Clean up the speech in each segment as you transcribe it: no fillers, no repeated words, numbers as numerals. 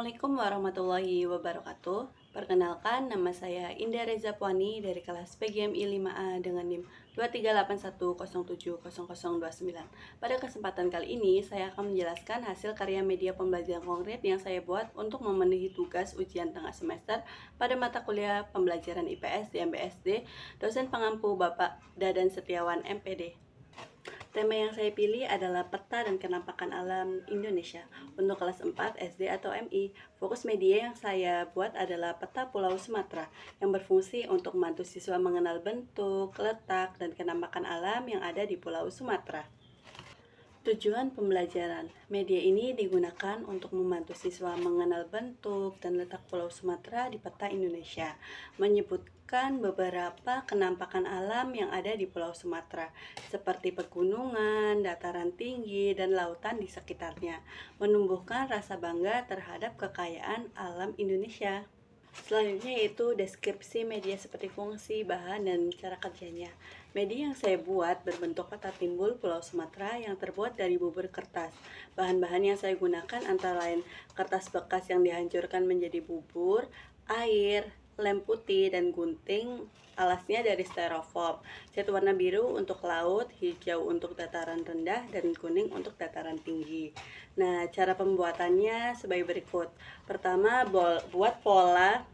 Assalamualaikum warahmatullahi wabarakatuh. Perkenalkan, nama saya Indah Reza Puani dari kelas PGMI 5A dengan NIM 23810700029. Pada kesempatan kali ini, saya akan menjelaskan hasil karya media pembelajaran konkret yang saya buat untuk memenuhi tugas ujian tengah semester pada mata kuliah pembelajaran IPS di MBSD, dosen pengampu Bapak Dadan Setiawan MPD. Tema yang saya pilih adalah peta dan kenampakan alam Indonesia untuk kelas 4 SD atau MI. Fokus media yang saya buat adalah peta Pulau Sumatera yang berfungsi untuk membantu siswa mengenal bentuk, letak, dan kenampakan alam yang ada di Pulau Sumatera. Tujuan pembelajaran media ini digunakan untuk membantu siswa mengenal bentuk dan letak Pulau Sumatera di peta Indonesia, menyebutkan beberapa kenampakan alam yang ada di Pulau Sumatera, seperti pegunungan, dataran tinggi, dan lautan di sekitarnya, menumbuhkan rasa bangga terhadap kekayaan alam Indonesia. Selanjutnya yaitu deskripsi media seperti fungsi, bahan, dan cara kerjanya. Media yang saya buat berbentuk peta timbul Pulau Sumatera yang terbuat dari bubur kertas. Bahan-bahan yang saya gunakan antara lain kertas bekas yang dihancurkan menjadi bubur, air, lem putih, dan gunting. Alasnya dari styrofoam, cat warna biru untuk laut, hijau untuk dataran rendah, dan kuning untuk dataran tinggi. Nah, cara pembuatannya sebagai berikut. Pertama, buat pola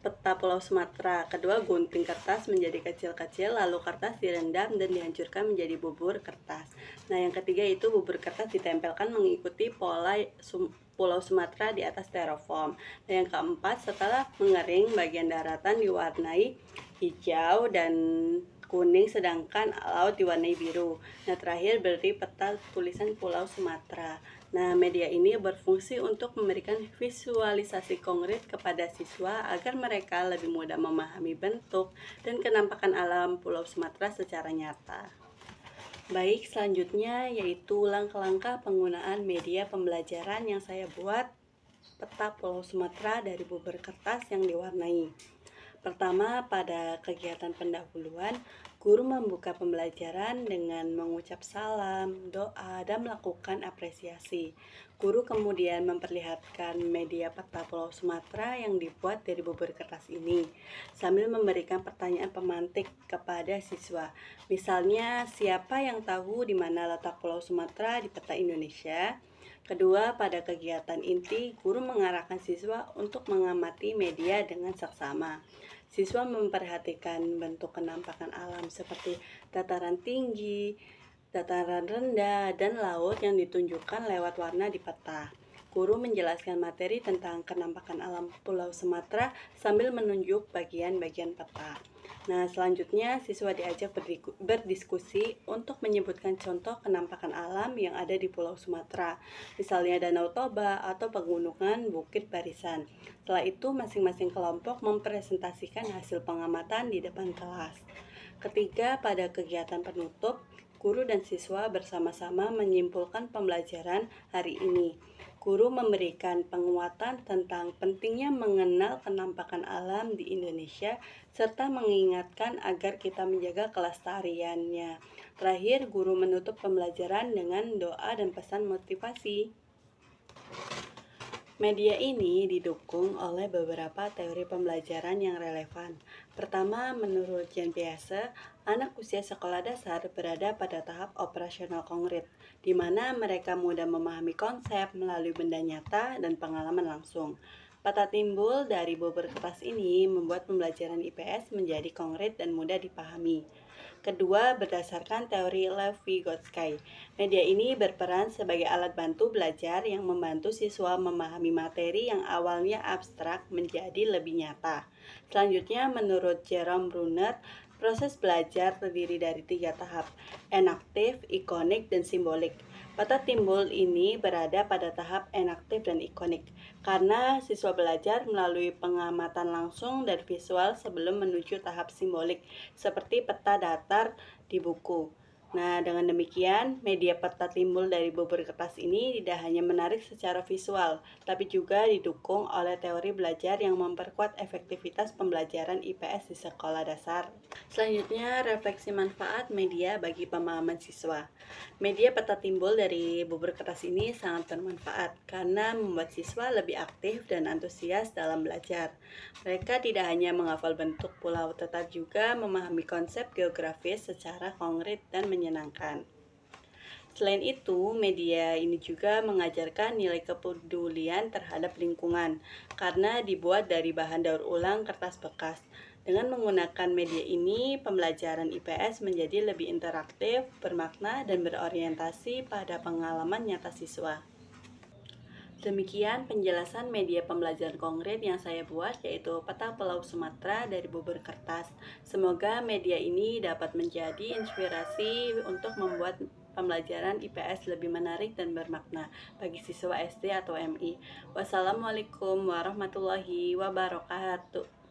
peta Pulau Sumatera. Kedua, gunting kertas menjadi kecil-kecil, lalu kertas direndam dan dihancurkan menjadi bubur kertas. Nah, yang ketiga itu bubur kertas ditempelkan mengikuti pola Pulau Sumatera di atas styrofoam. Nah, yang keempat, setelah mengering, bagian daratan diwarnai hijau dan kuning, sedangkan laut diwarnai biru. Nah, terakhir beri peta tulisan Pulau Sumatera. Nah, media ini berfungsi untuk memberikan visualisasi konkret kepada siswa agar mereka lebih mudah memahami bentuk dan kenampakan alam Pulau Sumatera secara nyata. Baik, selanjutnya yaitu langkah-langkah penggunaan media pembelajaran yang saya buat peta Pulau Sumatera dari bubur kertas yang diwarnai. Pertama, pada kegiatan pendahuluan, guru membuka pembelajaran dengan mengucap salam, doa, dan melakukan apresiasi. Guru kemudian memperlihatkan media peta Pulau Sumatera yang dibuat dari bubur kertas ini, sambil memberikan pertanyaan pemantik kepada siswa. Misalnya, siapa yang tahu di mana letak Pulau Sumatera di peta Indonesia? Kedua, pada kegiatan inti, guru mengarahkan siswa untuk mengamati media dengan seksama. Siswa memperhatikan bentuk kenampakan alam seperti dataran tinggi, dataran rendah, dan laut yang ditunjukkan lewat warna di peta. Guru menjelaskan materi tentang kenampakan alam Pulau Sumatera sambil menunjuk bagian-bagian peta. Nah, selanjutnya siswa diajak berdiskusi untuk menyebutkan contoh kenampakan alam yang ada di Pulau Sumatera, misalnya Danau Toba atau pegunungan Bukit Barisan. Setelah itu, masing-masing kelompok mempresentasikan hasil pengamatan di depan kelas. Ketiga, pada kegiatan penutup, guru dan siswa bersama-sama menyimpulkan pembelajaran hari ini. Guru memberikan penguatan tentang pentingnya mengenal kenampakan alam di Indonesia serta mengingatkan agar kita menjaga kelestariannya. Terakhir, guru menutup pembelajaran dengan doa dan pesan motivasi. Media ini didukung oleh beberapa teori pembelajaran yang relevan. Pertama, menurut Jan Piaget, anak usia sekolah dasar berada pada tahap operasional konkret, di mana mereka mudah memahami konsep melalui benda nyata dan pengalaman langsung. Peta timbul dari bubur kertas ini membuat pembelajaran IPS menjadi konkret dan mudah dipahami. Kedua, berdasarkan teori Lev-Vygotsky, media ini berperan sebagai alat bantu belajar yang membantu siswa memahami materi yang awalnya abstrak menjadi lebih nyata. Selanjutnya, menurut Jerome Bruner, proses belajar terdiri dari 3 tahap, enaktif, ikonik, dan simbolik. Peta timbul ini berada pada tahap enaktif dan ikonik, karena siswa belajar melalui pengamatan langsung dan visual sebelum menuju tahap simbolik, seperti peta datar di buku. Nah, dengan demikian, media peta timbul dari bubur kertas ini tidak hanya menarik secara visual, tapi juga didukung oleh teori belajar yang memperkuat efektivitas pembelajaran IPS di sekolah dasar. Selanjutnya, refleksi manfaat media bagi pemahaman siswa. Media peta timbul dari bubur kertas ini sangat bermanfaat karena membuat siswa lebih aktif dan antusias dalam belajar. Mereka tidak hanya menghafal bentuk pulau, tetapi juga memahami konsep geografis secara konkret dan menyenangkan. Selain itu, media ini juga mengajarkan nilai kepedulian terhadap lingkungan karena dibuat dari bahan daur ulang kertas bekas. Dengan menggunakan media ini, pembelajaran IPS menjadi lebih interaktif, bermakna, dan berorientasi pada pengalaman nyata siswa. Demikian penjelasan media pembelajaran konkret yang saya buat, yaitu peta Pulau Sumatera dari bubur kertas. Semoga media ini dapat menjadi inspirasi untuk membuat pembelajaran IPS lebih menarik dan bermakna bagi siswa SD atau MI. Wassalamualaikum warahmatullahi wabarakatuh.